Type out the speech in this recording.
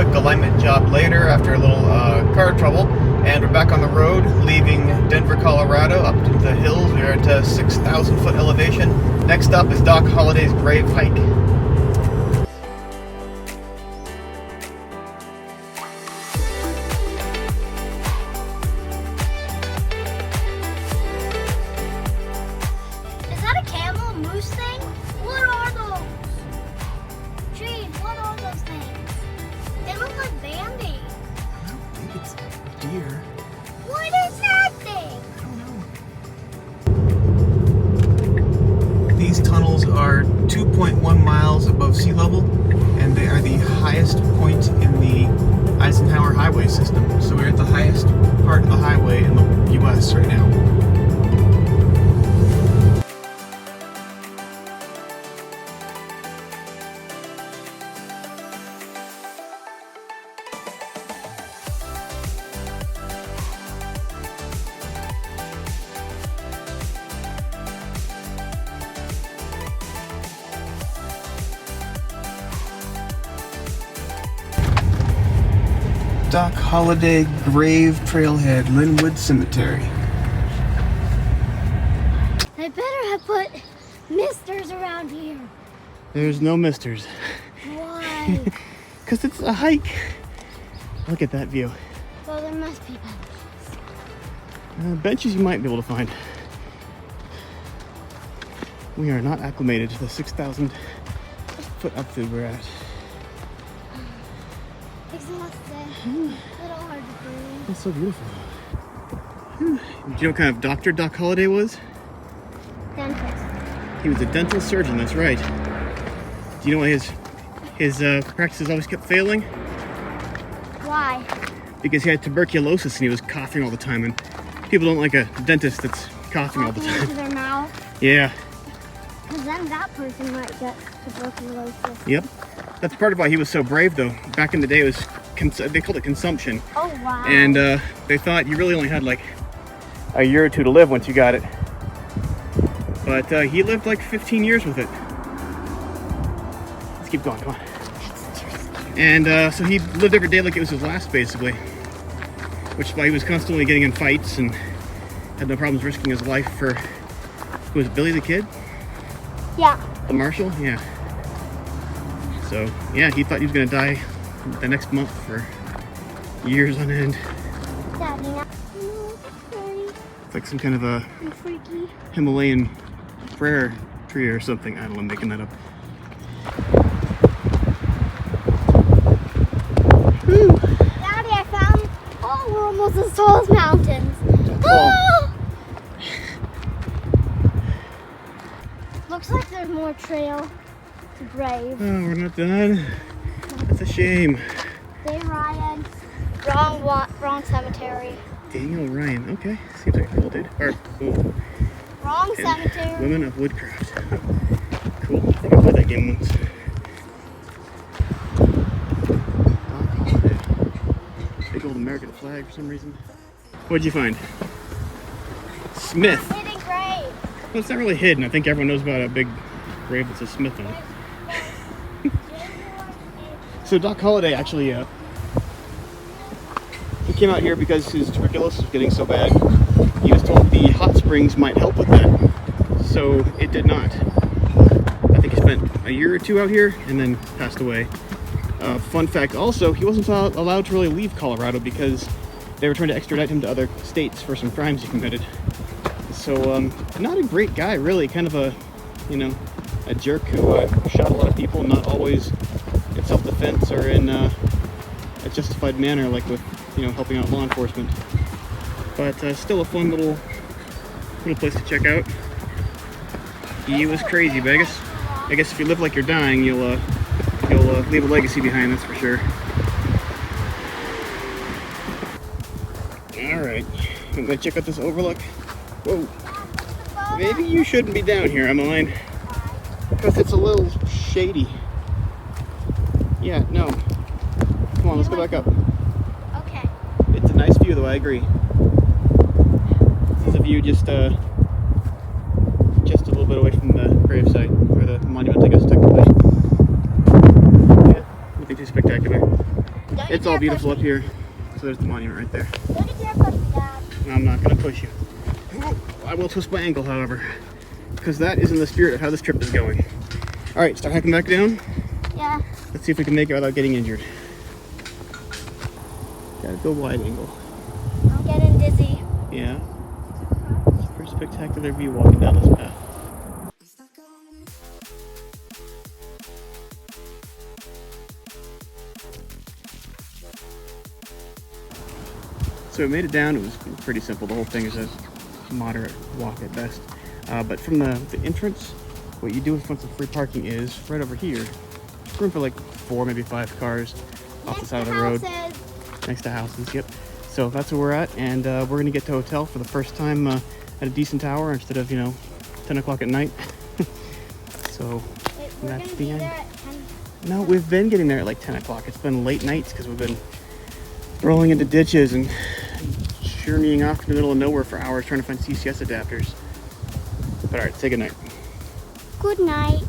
quick alignment job later after a little car trouble, and we're back on the road, leaving Denver, Colorado, up to the hills. We're at 6,000 foot elevation. Next up is Doc Holliday's grave hike. Is that a camel moose thing? What are those? Gee, what are those things? They look like Bambi. I don't think it's deer. What is that thing? I don't know. These tunnels are 2.1 miles above sea level, and they are the highest point in the Eisenhower highway system. So we're at the highest part of the highway in the U.S. right now. Doc Holliday Grave Trailhead, Linwood Cemetery. I better have put misters around here. There's no misters. Why? Because it's a hike. Look at that view. Well, there must be benches. Benches you might be able to find. We are not acclimated to the 6,000 foot altitude we're at. Exhausted. A little hard to breathe. That's so beautiful. Do you know what kind of doctor Doc Holliday was? Dentist. He was a dental surgeon, that's right. Do you know why his practices always kept failing? Why? Because he had tuberculosis and he was coughing all the time, and people don't like a dentist that's coughing all the Into time. their mouth. Yeah. Because then that person might get tuberculosis. Yep. That's part of why he was so brave, though. Back in the day, it was they called it consumption. Oh, wow. And they thought you really only had like a year or two to live once you got it. But he lived like 15 years with it. Let's keep going, come on. And so he lived every day like it was his last, basically. Which is why he was constantly getting in fights and had no problems risking his life for... Who was it, Billy the Kid? Yeah. The marshal? Yeah. So, yeah, he thought he was going to die the next month for years on end. Daddy, now. Oh, that's pretty. It's like some kind of a And freaky. Himalayan prayer tree or something. I don't know, I'm making that up. Whew. Daddy, I found... Oh, we're almost as tall as mountains. Oh. Looks like there's more trail to grave. Oh, we're not done. That's a shame. Hey, Ryan. Wrong cemetery. Daniel Ryan. Okay, seems like a cool dude. Or cool. Wrong And cemetery. Women of Woodcraft. Cool. I think I played that game once. Big old American flag for some reason. What'd you find? Smith. Hidden grave. Well, it's not really hidden. I think everyone knows about a big grave that's a Smith on it. So Doc Holliday actually, he came out here because his tuberculosis was getting so bad. He was told the hot springs might help with that. So it did not. I think he spent a year or two out here and then passed away. Fun fact also, he wasn't allowed to really leave Colorado because they were trying to extradite him to other states for some crimes he committed. So, not a great guy, really. Kind of a, a jerk who shot a lot of people, not always in self-defense or in a justified manner, like with, helping out law enforcement. But still a fun little place to check out. He was crazy, but I guess if you live like you're dying, you'll leave a legacy behind, that's for sure. All right, I'm gonna check out this overlook. Whoa. Maybe you shouldn't be down here, Emmeline. Because it's a little shady. Yeah, no. Come on, let's go back up. Okay. It's a nice view, though, I agree. This is a view just a little bit away from the gravesite, or the monument, I guess, technically. Yeah, nothing too spectacular. It's all beautiful up here. So there's the monument right there. Don't you dare push me, Dad. I'm not gonna push you. I will twist my ankle, however, because that isn't the spirit of how this trip is going. All right, start hiking back down. Yeah. Let's see if we can make it without getting injured. Gotta go wide angle. I'm getting dizzy. Yeah. It's a pretty spectacular view walking down this path. So we made it down. It was pretty simple. The whole thing is a moderate walk at best. But from the entrance, what you do once the free parking is right over here. Room for like 4, maybe 5 cars off the side of the road. Next to houses, yep. So that's where we're at, and we're gonna get to a hotel for the first time at a decent hour instead of 10 o'clock at night. So that's the end. No, we've been getting there at like 10 o'clock. It's been late nights because we've been rolling into ditches and journeying off to the middle of nowhere for hours trying to find CCS adapters. But all right, say goodnight. Good night.